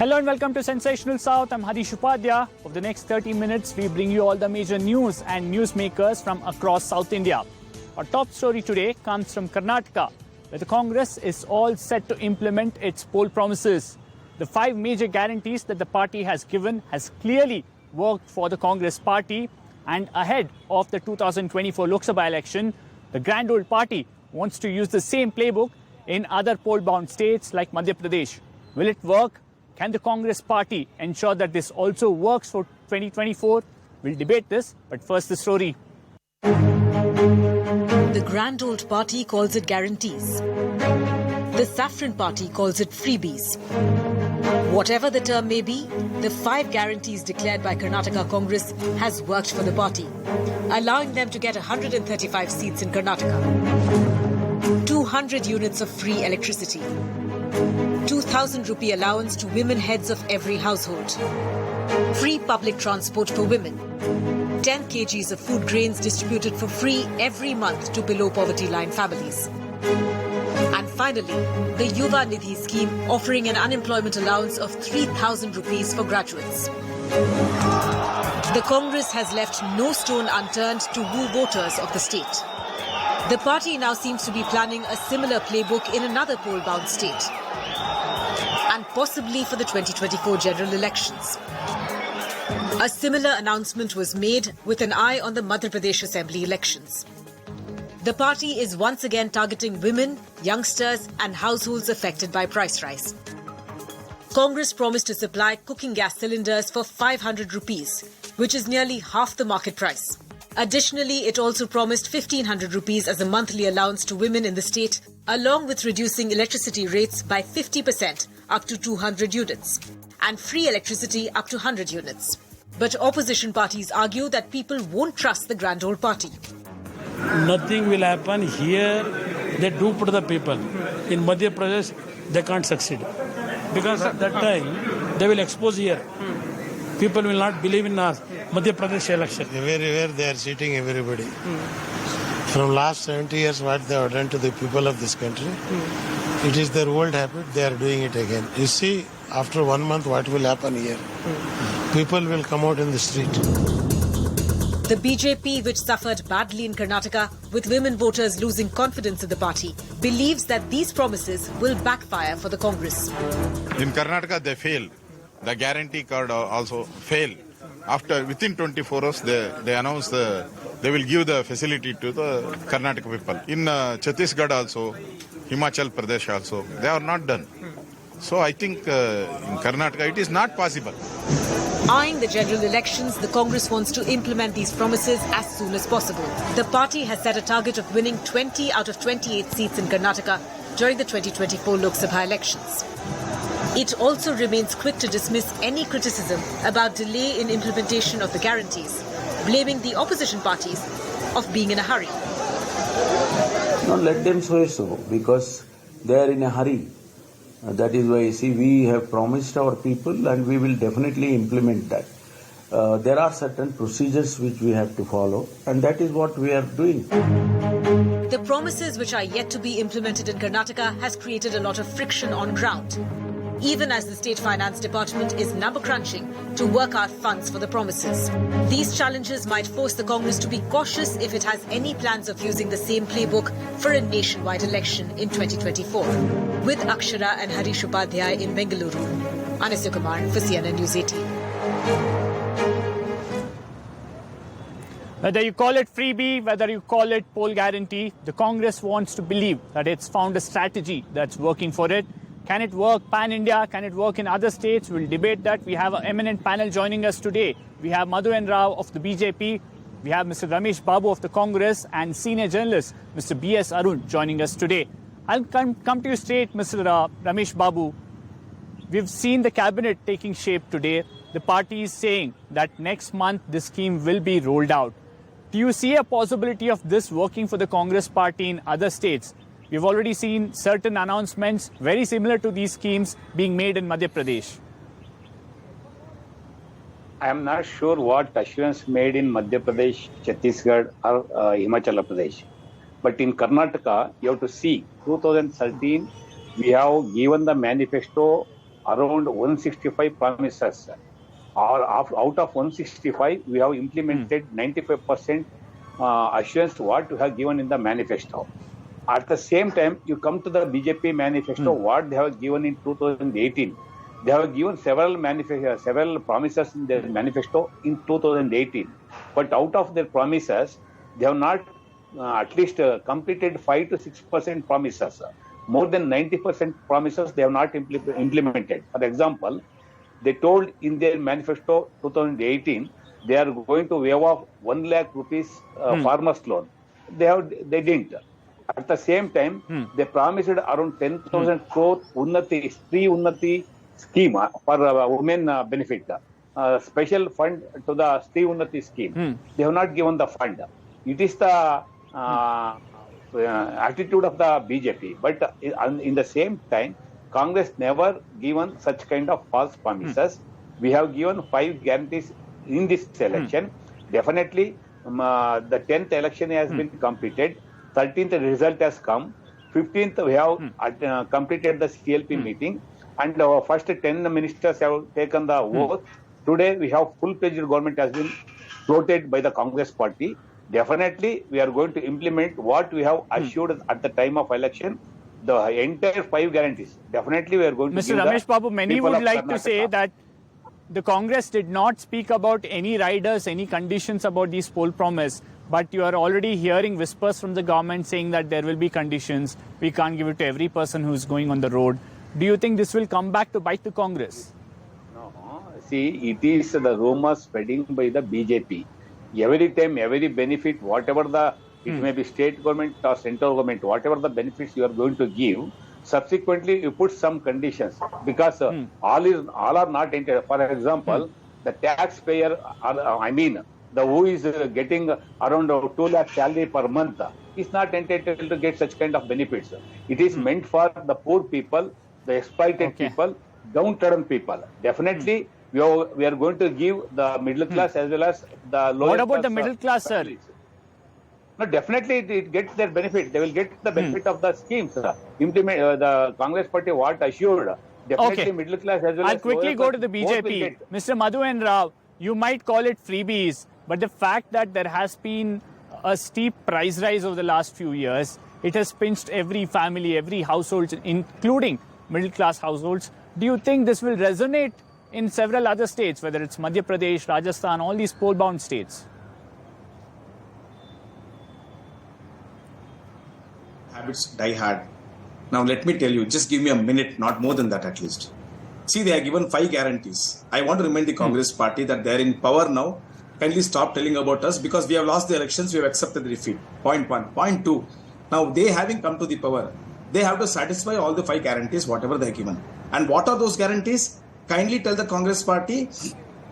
Hello and welcome to Sensational South. I'm Harish Upadhyaya. For the next 30 minutes, we bring you all the major news and newsmakers from across South India. Our top story today comes from Karnataka, where the Congress is all set to implement its poll promises. The 5 major guarantees that the party has given has clearly worked for the Congress party, and ahead of the 2024 Lok Sabha election, the grand old party wants to use the same playbook in other poll-bound states like Madhya Pradesh. Will it work? Can the Congress party ensure that this also works for 2024? We'll debate this, but first the story. The grand old party calls it guarantees. The saffron party calls it freebies. Whatever the term may be, the 5 guarantees declared by Karnataka Congress has worked for the party, allowing them to get 135 seats in Karnataka, 200 units of free electricity, 2,000 rupee allowance to women heads of every household, free public transport for women, 10 kgs of food grains distributed for free every month to below poverty line families. And finally, the Yuva Nidhi scheme offering an unemployment allowance of 3,000 rupees for graduates. The Congress has left no stone unturned to woo voters of the state. The party now seems to be planning a similar playbook in another poll-bound state, and possibly for the 2024 general elections. A similar announcement was made with an eye on the Madhya Pradesh Assembly elections. The party is once again targeting women, youngsters and households affected by price rise. Congress promised to supply cooking gas cylinders for 500 rupees, which is nearly half the market price. Additionally, it also promised 1,500 rupees as a monthly allowance to women in the state, along with reducing electricity rates by 50% up to 200 units, and free electricity up to 100 units. But opposition parties argue that people won't trust the grand old party. Nothing will happen here. They do put the people. In Madhya Pradesh, they can't succeed. Because at that time, they will expose here. People will not believe in us. Madhya Pradesh election. Everywhere they are cheating everybody. From last 70 years, what they have done to the people of this country, it is their old habit, they are doing it again. You see, after 1 month, what will happen here? People will come out in the street. The BJP, which suffered badly in Karnataka, with women voters losing confidence in the party, believes that these promises will backfire for the Congress. In Karnataka, they failed. The guarantee card also failed. Within 24 hours, they announced they will give the facility to the Karnataka people. In Chhattisgarh also, Himachal Pradesh also, they are not done. So I think in Karnataka, it is not possible. Eyeing the general elections, the Congress wants to implement these promises as soon as possible. The party has set a target of winning 20 out of 28 seats in Karnataka during the 2024 Lok Sabha elections. It also remains quick to dismiss any criticism about delay in implementation of the guarantees, blaming the opposition parties of being in a hurry. No, let them say so, because they are in a hurry. That is why, see, we have promised our people and we will definitely implement that. There are certain procedures which we have to follow, and that is what we are doing. The promises which are yet to be implemented in Karnataka has created a lot of friction on ground, even as the State Finance Department is number crunching to work out funds for the promises. These challenges might force the Congress to be cautious if it has any plans of using the same playbook for a nationwide election in 2024. With Akshara and Harish Upadhyaya in Bengaluru, Anasya Kumar for CNN News 18. Whether you call it freebie, whether you call it poll guarantee, the Congress wants to believe that it's found a strategy that's working for it. Can it work pan-India? Can it work in other states? We'll debate that. We have an eminent panel joining us today. We have Madhun of the BJP. We have Mr. Ramesh Babu of the Congress and senior journalist Mr. B.S. Arun joining us today. I'll come to you straight, Mr. Ramesh Babu. We've seen the cabinet taking shape today. The party is saying that next month this scheme will be rolled out. Do you see a possibility of this working for the Congress party in other states? We've already seen certain announcements very similar to these schemes being made in Madhya Pradesh. I am not sure what assurance made in Madhya Pradesh, Chhattisgarh or Himachal Pradesh. But in Karnataka, you have to see, 2013, we have given the manifesto around 165 promises. Out of 165, we have implemented 95% assurance what we have given in the manifesto. At the same time, you come to the BJP manifesto, what they have given in 2018. They have given several promises in their manifesto in 2018. But out of their promises, they have not at least completed 5 to 6% promises. More than 90% promises they have not implemented. For example, they told in their manifesto 2018 they are going to waive off 1 lakh rupees farmers loan. They didn't. At the same time, they promised around 10,000 crore Unnati, Stree Unnati scheme for women benefit. Special fund to the Stree Unnati scheme. They have not given the fund. It is the attitude of the BJP. But in the same time, Congress never given such kind of false promises. We have given 5 guarantees in this election. Definitely, the 10th election has been completed. 13th result has come. 15th we have completed the CLP meeting. And our first 10 ministers have taken the oath. Today we have full-fledged government has been floated by the Congress party. Definitely we are going to implement what we have assured at the time of election. The entire 5 guarantees. Definitely we are going to Mr. Ramesh Babu, many would like to say that the Congress did not speak about any riders, any conditions about these poll promise. But you are already hearing whispers from the government saying that there will be conditions. We can't give it to every person who is going on the road. Do you think this will come back to bite the Congress? No. See, it is the rumors spreading by the BJP. Every time, every benefit, whatever it may be state government or central government, whatever the benefits you are going to give, subsequently you put some conditions because all are not entitled. For example, the taxpayer, the who is getting around 2 lakh salary per month is not entitled to get such kind of benefits. It is meant for the poor people, the exploited people, downtrodden people. Definitely, we are going to give the middle class as well as the lower class. What about the middle class, sir? No, definitely it gets their benefit. They will get the benefit of the schemes. Implement the Congress party what assured. Definitely middle class as well as I'll quickly go to the BJP. Mr. Madhun and Rao, you might call it freebies, but the fact that there has been a steep price rise over the last few years, it has pinched every family, every household, including middle class households. Do you think this will resonate in several other states, whether it's Madhya Pradesh, Rajasthan, all these poll-bound states? Habits die hard. Now let me tell you, just give me a minute, not more than that at least. See, they are given 5 guarantees. I want to remind the Congress party that they are in power now. Kindly stop telling about us because we have lost the elections, we have accepted the defeat. Point 1. Point 2. Now they having come to the power, they have to satisfy all the 5 guarantees, whatever they are given. And what are those guarantees? Kindly tell the Congress party,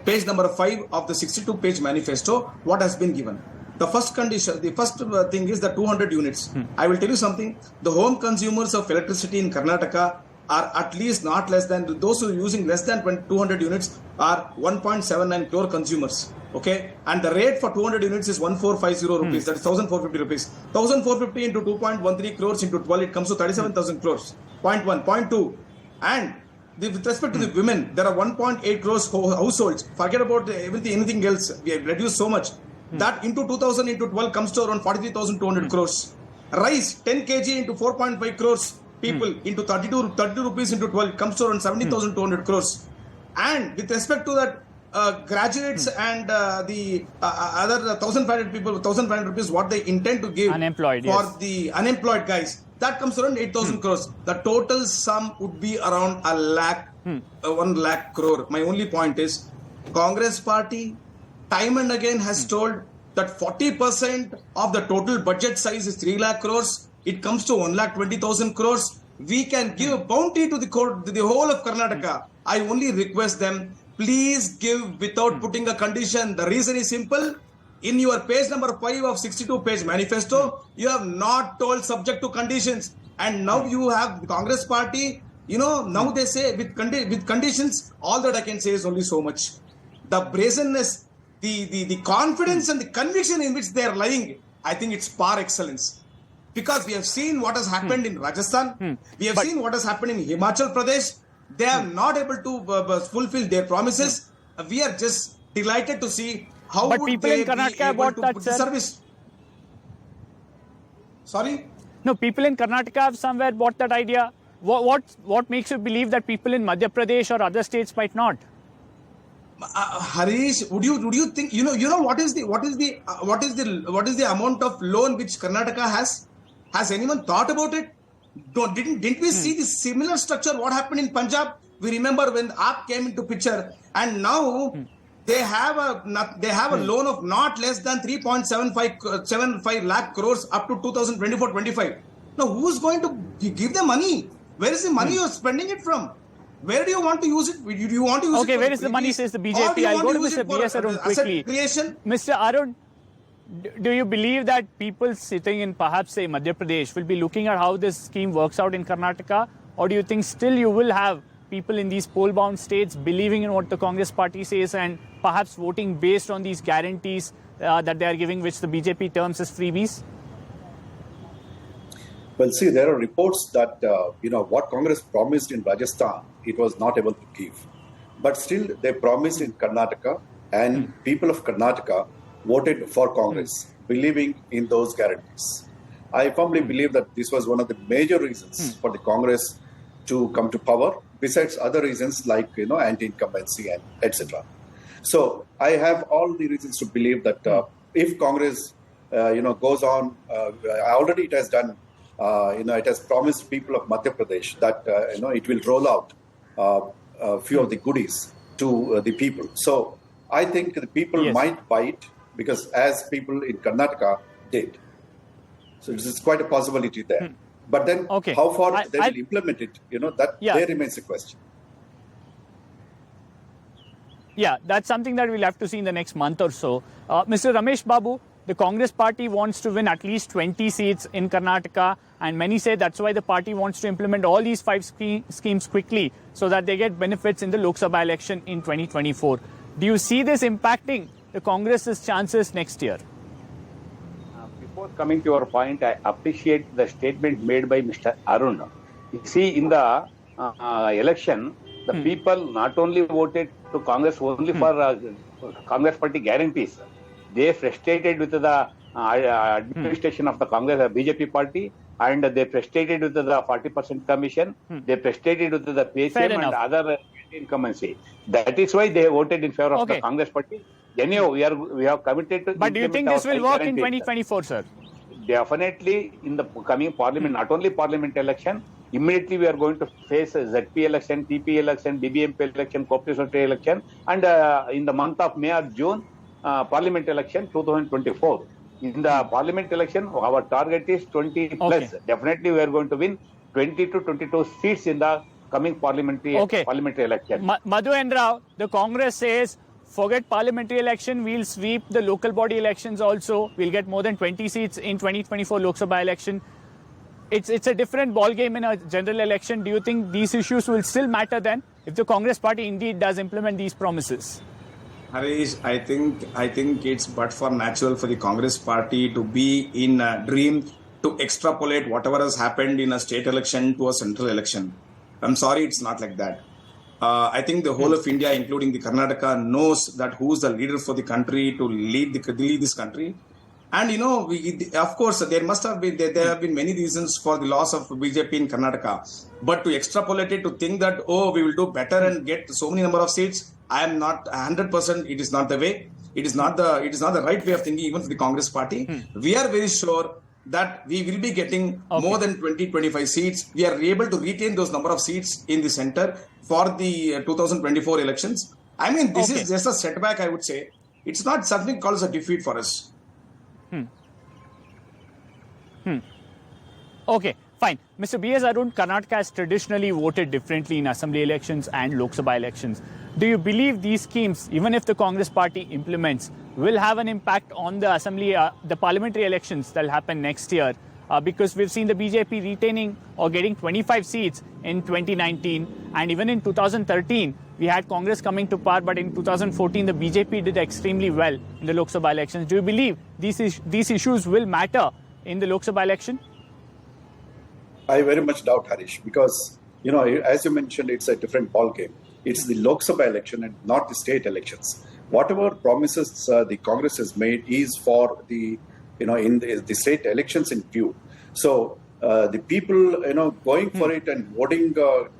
page number 5 of the 62-page manifesto, what has been given. The first condition, the first thing is the 200 units. I will tell you something. The home consumers of electricity in Karnataka are at least not less than, those who are using less than 200 units are 1.79 crore consumers. Okay, and the rate for 200 units is 1450 rupees, that is 1450 rupees. 1450 into 2.13 crores into 12, it comes to 37,000 crores. Point 1. Point 2. And with respect to the women, there are 1.8 crores households. Forget about anything else. We have reduced so much. That into 2000 into 12 comes to around 43,200 crores. Rice, 10 kg into 4.5 crores people into 32 rupees into 12 comes to around 70,200 crores. And with respect to that, graduates and the other 1,500 people, 1,500 rupees, what they intend to give for the unemployed guys, that comes around 8,000 crores. The total sum would be around 1 lakh crore. My only point is, Congress party time and again has told that 40% of the total budget size is 3 lakh crores. It comes to 1,20,000 crores. We can give a bounty to the whole of Karnataka. I only request them, please give without putting a condition. The reason is simple. In your page number 5 of 62-page manifesto, you have not told subject to conditions. And now you have the Congress party, now they say with conditions, all that I can say is only so much. The brazenness, the confidence and the conviction in which they are lying, I think it's par excellence. Because we have seen what has happened in Rajasthan. We have seen what has happened in Himachal Pradesh. they are not able to fulfill their promises. We are just delighted to see how But would people they in Karnataka be able bought to that, put the sir. service. Sorry? No, people in Karnataka have somewhere bought that idea. What makes you believe that people in Madhya Pradesh or other states might not? Harish, would you think what is the amount of loan which Karnataka has? Has anyone thought about it? Didn't we see the similar structure? What happened in Punjab? We remember when AAP came into picture, and now they have a loan of not less than 3.75 lakh crores up to 2024-25. Now, who's going to give them money? Where is the money you're spending it from? Where do you want to use it? Do you want to use it? Okay, where is the money, says the BJP? I'll go to Mr. B.S. Arun quickly. Creation? Mr. Arun, do you believe that people sitting in perhaps say Madhya Pradesh will be looking at how this scheme works out in Karnataka? Or do you think still you will have people in these poll-bound states believing in what the Congress party says and perhaps voting based on these guarantees that they are giving, which the BJP terms as freebies? Well, see, there are reports that, what Congress promised in Rajasthan, it was not able to give. But still, they promised in Karnataka, and people of Karnataka voted for Congress, believing in those guarantees. I firmly believe that this was one of the major reasons for the Congress to come to power, besides other reasons like, anti-incumbency and etc. So I have all the reasons to believe that if Congress, goes on, already it has done. It has promised people of Madhya Pradesh that it will roll out a few of the goodies to the people. So I think the people might buy it because as people in Karnataka did. So this is quite a possibility there. But then how far they will implement it, there remains a question. Yeah, that's something that we'll have to see in the next month or so. Mr. Ramesh Babu, the Congress party wants to win at least 20 seats in Karnataka, and many say that's why the party wants to implement all these 5 schemes quickly so that they get benefits in the Lok Sabha election in 2024. Do you see this impacting the Congress's chances next year? Before coming to your point, I appreciate the statement made by Mr. Arun. You see, in the election, the people not only voted to Congress only for Congress party guarantees. They frustrated with the administration of the Congress BJP party, and they frustrated with the 40% commission. They frustrated with the PCM and other incumbency. That is why they voted in favor of the Congress party. Anyhow, we have committed to. But do you think this will work in 2024, sir? Definitely in the coming parliament, not only parliament election. Immediately we are going to face a ZP election, TP election, BBMP election, cooperative election, and in the month of May or June, parliament election 2024. In the parliament election, our target is 20 plus. Definitely we are going to win 20 to 22 seats in the coming parliamentary election. Madhu and Rao, the Congress says, forget parliamentary election, we'll sweep the local body elections also. We'll get more than 20 seats in 2024 Lok Sabha election. It's a different ball game in a general election. Do you think these issues will still matter then if the Congress party indeed does implement these promises? Harish, I think it's but for natural for the Congress party to be in a dream to extrapolate whatever has happened in a state election to a central election. I'm sorry, it's not like that. I think the whole of India, including the Karnataka, knows that who's the leader for the country to lead this country. And of course, there have been many reasons for the loss of BJP in Karnataka. But to extrapolate it, to think that, we will do better and get so many number of seats, I am not 100%. It is not the way. It is not the right way of thinking, even for the Congress party. We are very sure that we will be getting more than 20-25 seats. We are able to retain those number of seats in the center for the 2024 elections. I mean, this is just a setback, I would say. It's not something called as a defeat for us. Okay, fine. Mr. B.S. Arun, Karnataka has traditionally voted differently in assembly elections and Lok Sabha elections. Do you believe these schemes, even if the Congress party implements, will have an impact on the assembly, the parliamentary elections that will happen next year? Because we've seen the BJP retaining or getting 25 seats in 2019, and even in 2013, we had Congress coming to power, but in 2014, the BJP did extremely well in the Lok Sabha elections. Do you believe these issues will matter in the Lok Sabha election? I very much doubt, Harish, because as you mentioned, it's a different ball game. It's the Lok Sabha election and not the state elections. Whatever promises the Congress has made is for the, in the state elections in view. So the people, going for it and voting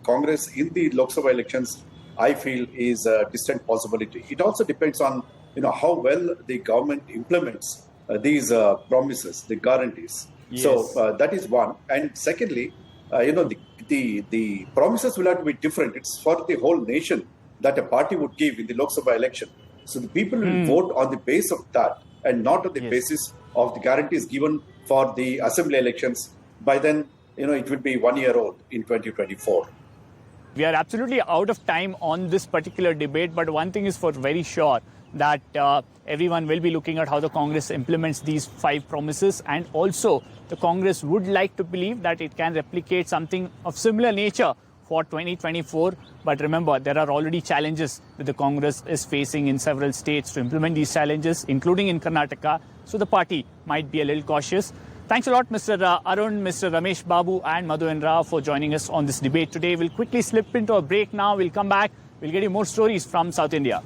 Congress in the Lok Sabha elections, I feel is a distant possibility. It also depends on, how well the government implements these promises, the guarantees. Yes. So that is one. And secondly, the promises will have to be different. It's for the whole nation that a party would give in the Lok Sabha election. So the people will vote on the basis of that and not on the basis of the guarantees given for the assembly elections. By then, it will be 1 year old in 2024. We are absolutely out of time on this particular debate, but one thing is for very sure, that everyone will be looking at how the Congress implements these 5 promises, and also the Congress would like to believe that it can replicate something of similar nature for 2024. But remember, there are already challenges that the Congress is facing in several states to implement these challenges, including in Karnataka. So the party might be a little cautious. Thanks a lot, Mr. Arun, Mr. Ramesh Babu and Madhun for joining us on this debate today. We'll quickly slip into a break now. We'll come back. We'll get you more stories from South India.